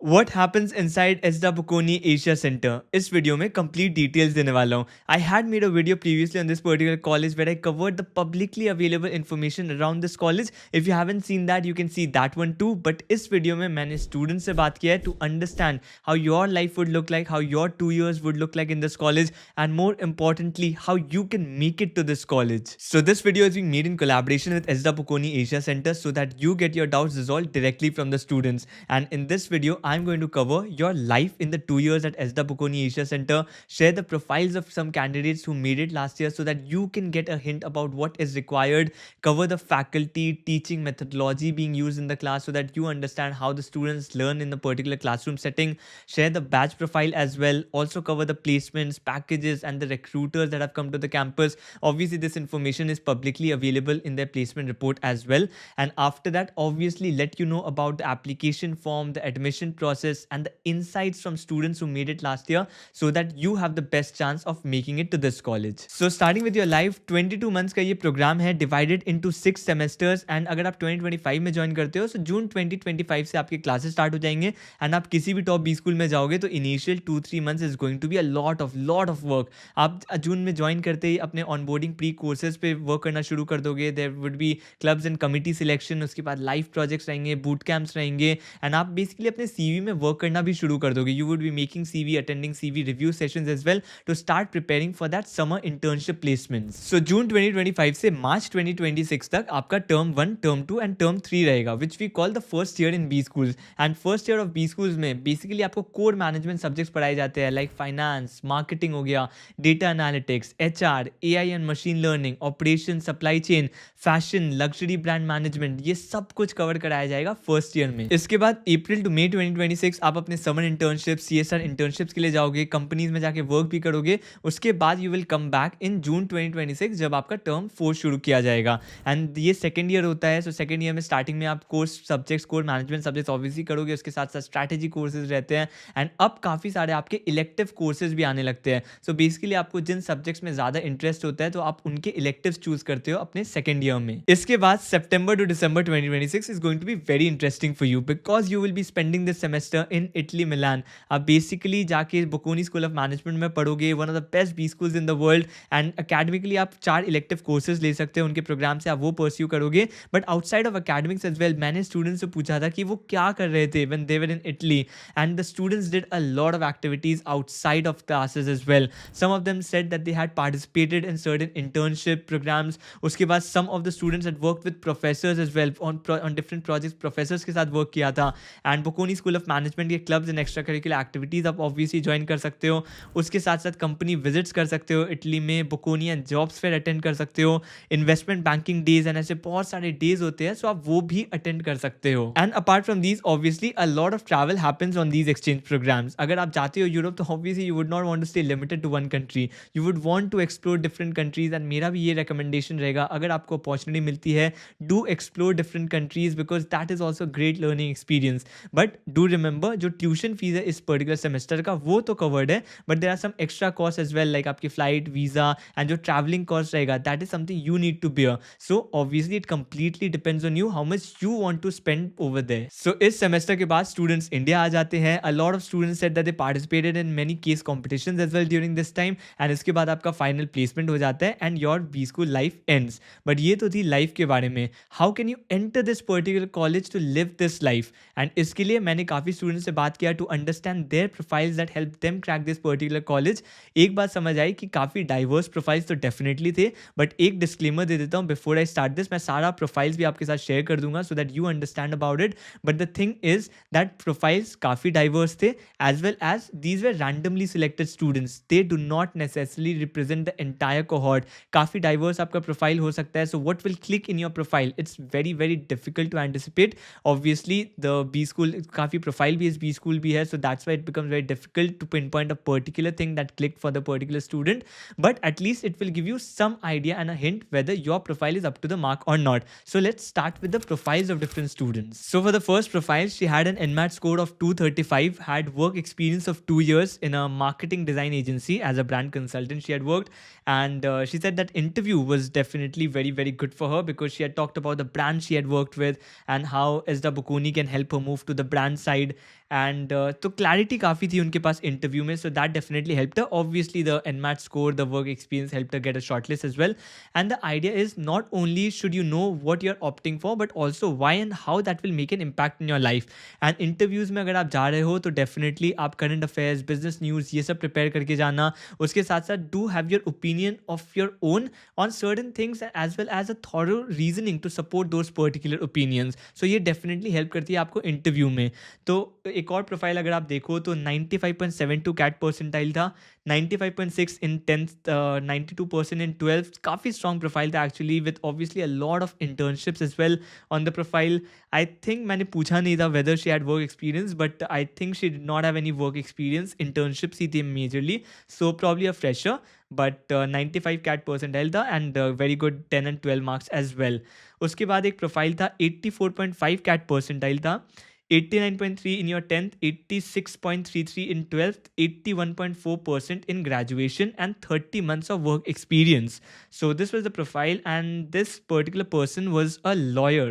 What happens inside Esda Bocconi Asia Center? इस video में complete details देने वाला हूँ. I had made a video previously on this particular college where I covered the publicly available information around this college. If you haven't seen that, you can see that one too. But इस video में मैंने students से बात किया है to understand how your life would look like, how your 2 years would look like in this college, and more importantly, how you can make it to this college. So this video is being made in collaboration with Esda Bocconi Asia Center so that you get your doubts resolved directly from the students. And in this video, I'm going to cover your life in the 2 years at Esda Bocconi Asia Center, share the profiles of some candidates who made it last year so that you can get a hint about what is required, cover the faculty, teaching methodology being used in the class so that you understand how the students learn in the particular classroom setting, share the batch profile as well, also cover the placements, packages, and the recruiters that have come to the campus. Obviously, this information is publicly available in their placement report as well. And after that, obviously, let you know about the application form, the admission process, and the insights from students who made it last year so that you have the best chance of making it to this college. So starting with your life, 22 months का ये programme है divided into 6 semesters. And अगर आप 2025 में join करते हो तो जून 2025 से आपके क्लासेस स्टार्ट हो जाएंगे. एंड आप किसी भी टॉप बी स्कूल में जाओगे तो initial 2-3 months is going to be a lot of work. आप जून में ज्वाइन करते ही अपने ऑनबोर्डिंग प्री कोर्सेज पे वर्क करना शुरू कर दोगे. There would be clubs and committee selection, उसके बाद लाइव प्रोजेक्ट्स रहेंगे, बूट कैंप्स रहेंगे, एंड आप बेसिकली अपने सीवी में वर्क करना भी शुरू कर दोगे. You would be making CV, attending CV review sessions as well to start preparing for that summer internship placements. So June 2025 से मार्च 2026 तक आपका टर्म 1, टर्म 2 एंड टर्म 3 रहेगा, which we call the first year in B schools. And first year of B schools में basically आपको core management subjects पढ़ाए जाते हैं, like finance, marketing हो गया, data analytics, HR, AI and machine learning, operation, supply chain, fashion, luxury brand management, ये सब कुछ कवर कराया जाएगा फर्स्ट ईयर में. इसके बाद अप्रैल टू मई 2026 आप अपने समर इंटर्नशिप, सीएसआर इंटर्नशिप्स के लिए जाओगे, कंपनीज में जाके वर्क भी करोगे. उसके बाद you will come back in June 2026 जब आपका टर्म 4 शुरू किया जाएगा. एंड ये सेकेंड ईयर होता है. सो सेकेंड ईयर में स्टार्टिंग में आप course subjects, core management subjects obviously करोगे, उसके साथ साथ स्ट्रैटेजी कोर्सेज रहते हैं. एंड अब काफ़ी सारे आपके इलेक्टिव कोर्सेज भी आने लगते हैं. सो बेसिकली आपको जिन सब्जेक्ट्स में ज़्यादा इंटरेस्ट होता है तो आप उनके इलेक्टिव्स चूज करते हो अपने सेकेंड ईयर में. इसके बाद September to December 2026 is going to be very interesting for you because you will be spending this semester in Italy, Milan. आप बेसिकली जाके बोकोनी स्कूल ऑफ मैनेजमेंट में पढ़ोगे, one of the best B schools in the world. And academically आप 4 elective courses ले सकते हो, उनके programme से आप वो परस्यू करोगे. But outside of academics as well, मैंने स्टूडेंट्स से पूछा था कि वो क्या कर रहे थे when they were in Italy, and the students did a lot of activities outside of classes as well. Some of them said that they had participated in certain internship programs. उसके बाद some of the students had worked with professors as well on different projects, professors के साथ work किया था. And बोकोनी school of management के clubs and extra curricular activities आप obviously join कर सकते हो. उसके साथ साथ कंपनी विजिट्स कर सकते हो इटली में, बोकोनी एंड जॉब्स फेयर अटेंड कर सकते हो, इन्वेस्टमेंट बैंकिंग डेज एंड ऐसे बहुत सारे डेज होते हैं, सो आप वो भी अटेंड कर सकते हो. And apart from these obviously a lot of travel happens on these exchange programs. अगर आप जाते हो यूरोप तो obviously you would not want to stay limited to one country, you would want to explore different countries. And मेरा भी ये recommendation रहेगा, अगर आपको अपॉर्चुनिटी मिलती है, do explore different countries because that is also great learning experience. But do remember, जो tuition fees है इस पर्टिकुलर सेमेस्टर का वो तो कवर्ड है, but there are some extra cost as well, like आपकी फ्लाइट, वीजा एंड जो travelling cost रहेगा, that is something you need to bear. So obviously it completely depends on you how much you want to spend over there. सो इस semester के बाद students India आ जाते हैं. A lot of students said that they participated in many case competitions as well during this time. And इसके बाद आपका final placement हो जाता है and your B school life ends. But ये तो थी लाइफ के बारे में. How can you enter this particular college to live this life? And इसके लिए मैंने काफ़ी स्टूडेंट्स से बात किया to understand their profiles that help them crack this particular college. एक बात समझ आई कि काफ़ी डाइवर्स प्रोफाइल्स तो डेफिनेटली थे, बट एक डिस्क्लेमर दे देता हूँ बिफोर आई स्टार्ट दिस. मैं सारा प्रोफाइल्स भी आपके साथ शेयर कर दूंगा so that you understand about it. But the thing is that profiles काफ़ी डाइवर्स थे as well as these were randomly selected students. They do not necessarily represent the entire cohort. काफ़ी diverse आपका profile हो सकता है. So what will click in your profile, it's very very difficult to anticipate. Obviously the B school काफ़ी profile भी इस B school भी है, so that's why it becomes very difficult to pinpoint a particular thing that click for the particular student. But at least it will give you some idea and a hint whether your profile is up to the mark or not. So let's start with the profiles of different students. So for the first profile, she had an NMAT score of 235, had work experience of 2 years in a marketing design agency as a brand consultant she had worked. And she said that interview was definitely very, very good for her because she had talked about the brand she had worked with and how Esda Bocconi can help her move to the brand side. And तो clarity काफ़ी थी उनके पास interview में, so that definitely helped. Obviously the NMAT score, the work experience help get a shortlist as well. And the idea is not only should you know what you're opting for, but also why and how that will make an impact in your life. And interviews में अगर आप जा रहे हो तो definitely आप current affairs, business news ये सब prepare करके जाना। उसके साथ साथ do have your opinion of your own on certain things, as well as a thorough reasoning to support those particular opinions. So ये definitely help करती है आपको interview में। तो एक और प्रोफाइल अगर आप देखो तो 95.72 कैट परसेंटाइल था, 95.6 इन 10th, 92% इन 12th। काफ़ी स्ट्रॉन्ग प्रोफाइल था actually, with obviously a lot of internships as well on the profile. I think मैंने पूछा नहीं था whether she had work experience, but I think she did not have any work experience, internships ही थी majorly, so probably a fresher. But 95 CAT percentile था and very good 10 and 12 marks as well. उसके बाद एक profile था 84.5 cat percentile था, 89.3 in your 10th, 86.33 in 12th, 81.4% in graduation, and 30 months of work experience. So this was the profile, and this particular person was a lawyer.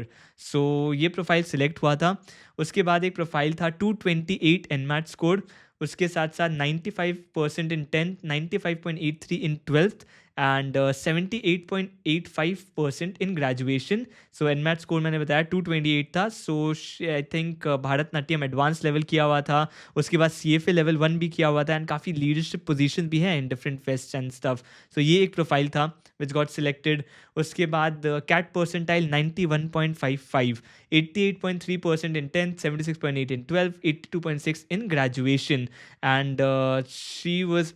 So ये profile select हुआ था। उसके बाद एक प्रोफाइल था 228 NMAT score, उसके साथ साथ 95% in 10th, 95.83 in 12th, and 78.85% in graduation. So NMAT score मैंने बताया 228 था। So I think Bharatanatyam advance level किया हुआ था, उसके बाद CFA लेवल 1 भी किया हुआ था, एंड काफ़ी लीडरशिप पोजीशन भी है in different fest and stuff. So ये एक प्रोफाइल था विच गॉट सिलेक्टेड। उसके बाद CAT percentile 91.55, 88.3% in 10th, 76.8 in 12th, 82.6 in graduation, and she was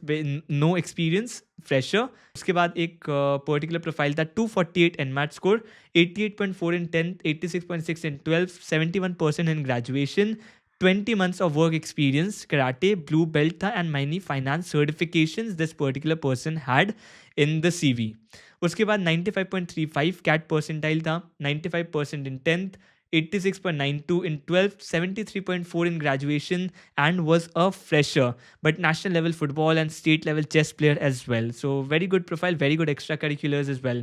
no experience, fresher. उसके बाद एक पर्टिकुलर प्रोफाइल था 248 NMAT score, 88.4 in 10th, 86.6 in 12th, 71% in graduation, 20 months of work experience, karate, blue belt था, and many finance certifications this particular person had in the CV. उसके बाद 95.35 cat percentile था, 95% in 10th, 86.92 in 12th, 73.4 in graduation, and was a fresher, but national level football and state level chess player as well. So very good profile, very good extracurriculars as well.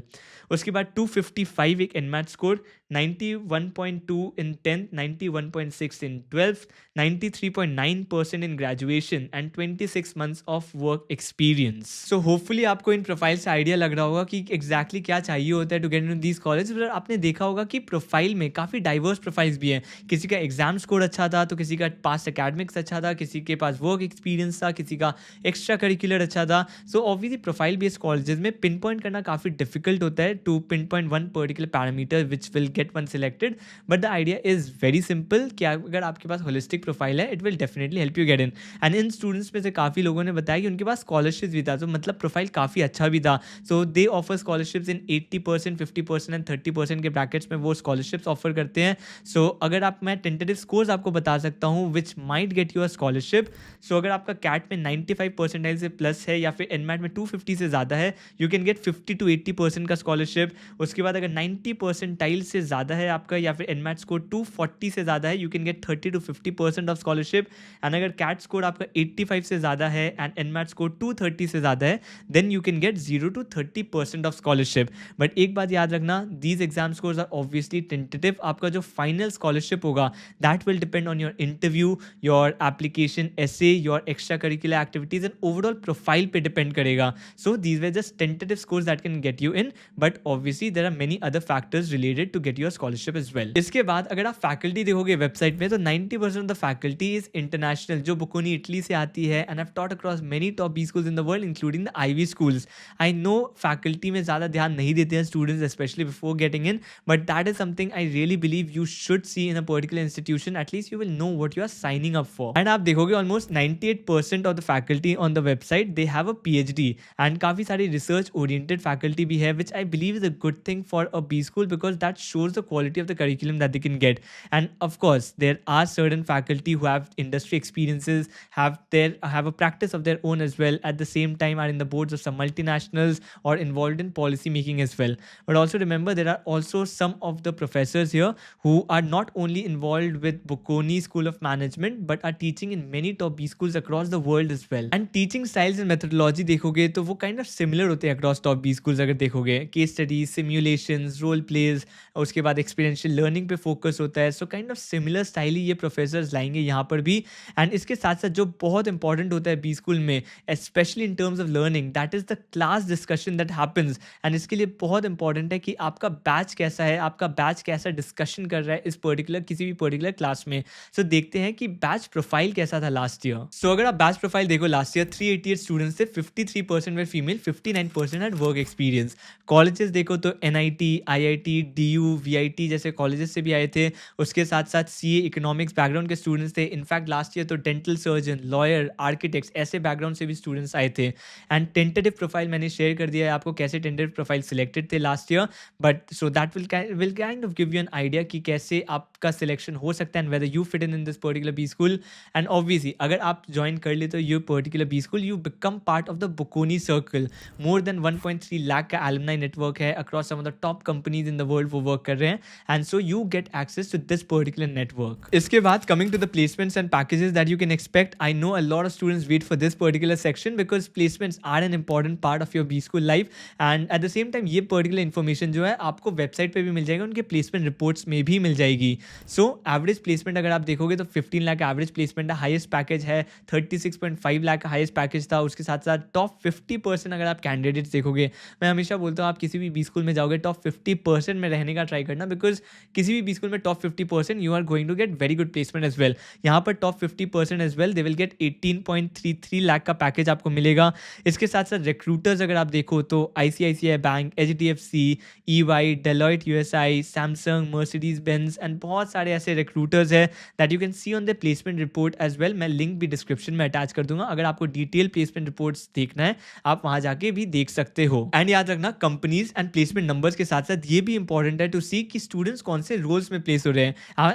उसके बाद 255 एक NMAT score, 91.2 in 10th, 91.6 in 12th, 93.9% in graduation, and 26 months of work experience. So hopefully आपको इन profile से idea लग रहा होगा कि exactly क्या चाहिए होता है to get into these colleges। पर आपने देखा होगा कि प्रोफाइल में काफ़ी डाइवर्स प्रोफाइल्स भी हैं। किसी का एग्जाम स्कोर अच्छा था, तो किसी का पास्ट एकेडमिक्स अच्छा था, किसी के पास वर्क एक्सपीरियंस था, किसी का एक्स्ट्रा करिकुलर अच्छा था। So obviously profile based colleges में पिन पॉइंट करना काफ़ी डिफिकल्ट होता है to pinpoint one particular parameter which will get one selected, but the idea is very simple कि अगर आपके पास होलिस्टिक प्रोफाइल है, it will definitely help you get in. And in students में से काफ़ी लोगों ने बताया कि उनके पास स्कॉलरशिप भी था, तो मतलब प्रोफाइल काफ़ी अच्छा भी था। So they offer scholarships in 80%, 50% and 30% के ब्रैकेट्स में वो स्कॉलरशिप्स ऑफर करते हैं। सो अगर आप, मैं टेंटेटिव स्कोर्स आपको बता सकता हूँ which might get you a scholarship. So अगर आपका कैट में 95 परसेंटाइल से प्लस है या फिर एनमैट में 250 से ज़्यादा है, यू कैन गेट 50 to 80% का स्कॉलरशिप। उसके बाद अगर 90 परसेंटाइल से ज़्यादा है आपका या फिर एनमैट स्कोर 240 से ज़्यादा है, you can gate 30 to 50% of scholarship. And अगर कैट स्कोर आपका 85 से ज़्यादा है एंड एनमैट स्कोर 230 से ज़्यादा है, then you can get 0 to 30% of scholarship. But एक बात याद रखना, these exam scores are obviously tentative. आपका जो फाइनल स्कॉलरशिप होगा that will depend on your interview, your application essay, your extra curricular activities and overall profile पे depend करेगा। So these were just tentative scores that can get you in, but obviously there are many other factors related to get your scholarship as well. इसके बाद अगर आप faculty देखोगे website में, तो 90% of the faculty is international, जो Bocconi Italy से आती है, and I have taught across many top B schools in the world including the Ivy schools. I know faculty में ज़्यादा ध्यान नहीं देते हैं students specially before getting in, but that is something I really believe you should see in a particular institution. At least you will know what you are signing up for. And आप देखोगे almost 98% of the faculty on the website they have a PhD, and काफ़ी सारी research oriented faculty भी है, which I believe is a good thing for a B school because that shows the quality of the curriculum that they can get. And of course there are certain faculty who have industry experiences, have a practice of their own as well, at the same time are in the boards of some multinationals or involved in policy making as well. But also remember, there are also some of the professors here who are not only involved with Bocconi School of Management but are teaching in many top B schools across the world as well. And teaching styles and methodology देखोगे तो वो kind of similar होते हैं across top B schools अगर देखोगे. Case studies, simulations, role plays, उसके बाद experiential learning पे focus होता है. So kind of similar style ही ये professors लाएंगे यहाँ पर भी. And इसके साथ साथ जो बहुत important होता है B school में, especially in terms of learning, that is the class discussion that happens. And इसके लिए बहुत important है कि आपका बैच कैसा है, आपका बैच कैसा डिस्कशन कर रहा है इस पर्टिकुलर किसी भी पर्टिकुलर क्लास में. सो देखते हैं कि बैच प्रोफाइल कैसा था लास्ट ईयर. सो अगर आप बैच प्रोफाइल देखो लास्ट ईयर 388 स्टूडेंट्स थे, 53% were female, 59% had work experience. Colleges देखो तो NIT, IIT, DU, VIT जैसे कॉलेजेस से भी आए थे. उसके साथ साथ CA इकोनॉमिक्स बैकग्राउंड के स्टूडेंट्स थे. इनफैक्ट लास्ट ईयर तो डेंटल सर्जन, लॉयर, आर्किटेक्ट्स ऐसे बैकग्राउंड से भी स्टूडेंट्स आए थे. एंड टेंटेटिव प्रोफाइल मैंने शेयर कर दिया है आपको कैसे टेंटेटिव प्रोफाइल सिलेक्टेड थे last year. But so that will kind of give you an idea कि कैसे आपका सिलेक्शन हो सकता है and whether you fit in this particular B school. And obviously अगर आप ज्वाइन कर लेते हो ये particular B school, you become part of the Bocconi circle. More than 1.3 lakh का एलुमनाई नेटवर्क है across some of the top companies in the world वो work कर रहे हैं. And so you get access to this particular network. इसके बाद coming to the placements and packages that you can expect, I know a lot of students wait for this particular section because placements are an important part of your B school life. And at the same time ये particular information जो है आपको website पे भी मिल जाएगा, उनके placement reports में भी मिल जाएगी. सो एवरेज प्लेसमेंट अगर आप देखोगे तो 15 लाख एवरेज प्लेसमेंट है. हाईएस्ट पैकेज है 36.5 लाख का हाईएस्ट पैकेज था. उसके साथ साथ टॉप 50% अगर आप कैंडिडेट्स देखोगे, मैं हमेशा बोलता हूँ आप किसी भी बी स्कूल में जाओगे टॉप 50% में रहने का ट्राई करना, बिकॉज किसी भी बी स्कूल में top 50% you are going to get very good placement as well. यहाँ पर top 50% as well they will get 18.33 lakh का पैकेज आपको मिलेगा. इसके साथ साथ रिक्रूटर्स अगर आप देखो तो ICICI bank, HDFC, EY, Deloitte USI, Samsung, Mercedes Benz and बहुत सारे ऐसे रिक्रूटर्स है that you can see on the placement report as well. मैं लिंक भी डिस्क्रिप्शन में अटैच कर दूंगा. अगर आपको डिटेल प्लेसमेंट रिपोर्ट्स देखना है आप वहां जाके भी देख सकते हो. एंड याद रखना कंपनीज एंड प्लेसमेंट नंबर्स के साथ साथ ये भी इंपॉर्टेंट है टू सी कि स्टूडेंट्स कौन से रोल्स में प्लेस हो रहे हैं.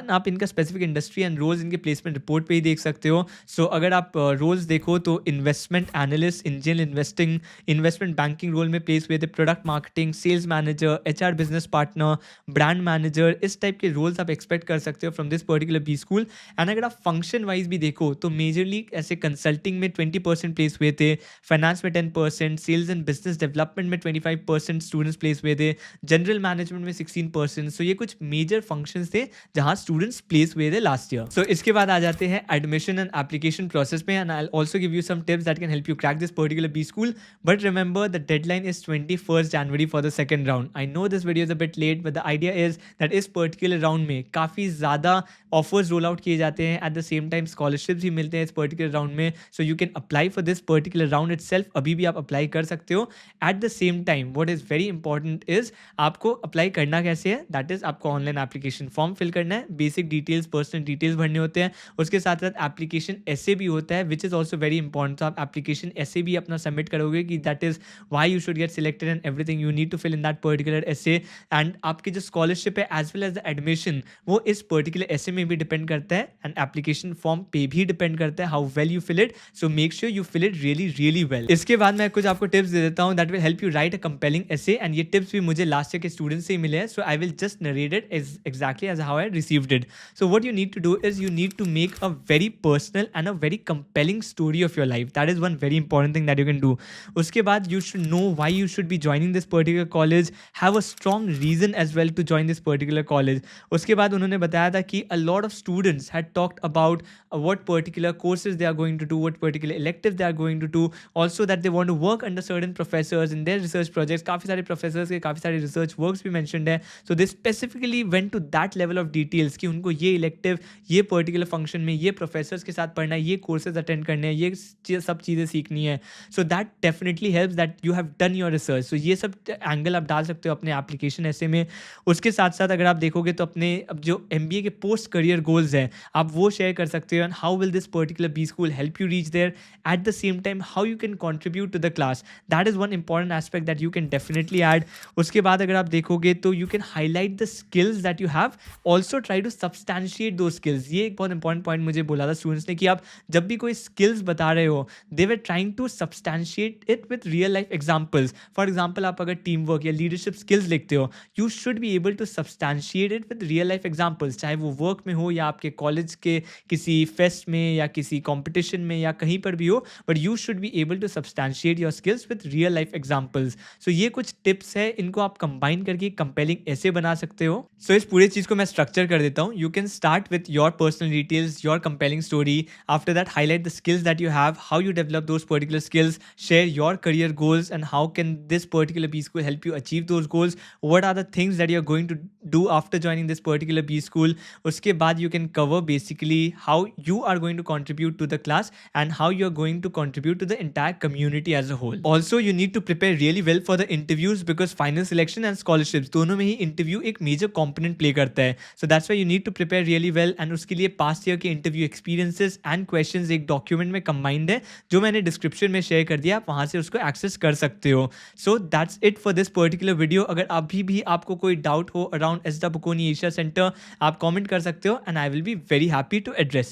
आप इनका स्पेसिफिक इंडस्ट्री एंड रोल्स इनके प्लेसमेंट रिपोर्ट पे ही देख सकते हो. सो अगर आप रोल्स देखो तो investment analyst, angel investing, investment banking role में प्लेस हुए थे, product marketing, sales manager, HR business partner, brand manager, इस टाइप के रोल्स आप एक्सपेक्ट कर सकते हो from this particular B school. And अगर आप फंक्शन वाइज भी देखो तो मेजरली ऐसे कंसल्टिंग में 20% प्लेस हुए थे, फाइनेंस में 10%, सेल्स एंड बिजनेस डेवलपमेंट में 25% स्टूडेंट्स प्लेस हुए थे, जनरल मैनेजमेंट में 16%. सो ये कुछ मेजर फंक्शंस थे जहां स्टूडेंट्स प्लेस हुए थे लास्ट ईयर. सो इसके बाद आ जाते हैं एडमिशन एंड एप्लीकेशन प्रोसेस में. And I also give you some tips that can help you crack this particular B school. But remember, the deadline is 21st January for the second round. I know this video is a bit late, but the idea is that इस particular round में काफ़ी ज़्यादा offers roll out किए जाते हैं. At the same time, scholarships भी मिलते हैं इस particular round में. So you can apply for this particular round itself. अभी भी आप apply कर सकते हो. At the same time, what is very important is आपको apply करना कैसे है? That is आपको online application form fill करना है. Basic details, personal details भरने होते हैं. उसके साथ साथ application essay भी होता है, which is also very important. तो आप application essay भी अपना submit करोगे कि that is why you should get selected and everything you need to fill in that particular essay. And आपकी जो scholarship है as well as the admission वो इस particular essay में भी depend करता है and application form पे भी depend करता है how well you fill it. So make sure you fill it really well. इसके बाद मैं कुछ आपको tips दे देता हूँ that will help you write a compelling essay. And ये tips भी मुझे last year के students से ही मिले हैं. So I will just narrate it as exactly as how I received it. So what you need to do is you need to make a very personal and a very compelling story of your life. That is one very important thing that you can do. उसके बाद you should know why you should be joining this particular college, have a strong reason as well to join this particular college. उसके बाद उन्होंने बताया था कि a lot of students had talked about what particular courses they are going to do, what particular electives they are going to do, also that they want to work under certain professors in their research projects. काफ़ी सारे professors के काफ़ी सारे research works भी mentioned है. So they specifically went to that level of details कि उनको ये elective, ये particular function में ये professors के साथ पढ़ना है, ये courses attend करने हैं, ये सब चीज़ें सीखनी है. So that definitely helps that you have done your research. So ये सब angle आप डाल सकते हो अपने application essay में. उसके साथ साथ अगर आप देखोगे तो अपने अब जो MBA के post career goals हैं आप वो share कर सकते हो. And how will this particular B school help you reach there? At the same time, how you can contribute to the class. That is one important aspect that you can definitely add. उसके बाद अगर आप देखोगे तो you can highlight the skills that you have. Also try to substantiate those skills. ये एक बहुत important point मुझे बोला था students ने कि आप जब भी कोई skills बता रहे हो they were trying to substantiate it with real life examples. For example, आप अगर teamwork या leadership skills लिखते हो you should be able to substantiate substantiated with real life examples, चाहे वो वर्क में हो या आपके कॉलेज के किसी फेस्ट में या किसी कंपटीशन में या कहीं पर भी हो, but you should be able to substantiate your skills with real life examples. So ये कुछ टिप्स है, इनको आप कंबाइन करके कंपेलिंग ऐसे बना सकते हो। सो इस पूरे चीज को मैं स्ट्रक्चर कर देता हूँ। You can start with your personal details, your compelling story. After that highlight the skills that you have, how you develop those particular skills, share your career goals and how can this particular B school help you achieve those goals, what are the things that you're going to do after joining this particular B school. Uske baad you can cover basically how you are going to contribute to the class and how you're going to contribute to the entire community as a whole. Also you need to prepare really well for the interviews because final selection and scholarships दोनों में ही interview एक major component play करता है. So that's why you need to prepare really well and उसके लिए past year के interview experiences and questions एक document में combined है जो मैंने डिस्क्रिप्शन में शेयर कर दिया, आप वहाँ से उसको एक्सेस कर सकते हो। So that's it for this particular video. अगर अभी भी आपको कोई डाउट हो around SDA Bocconi Asia Center, आप कमेंट कर सकते हो and I will be very happy to address it.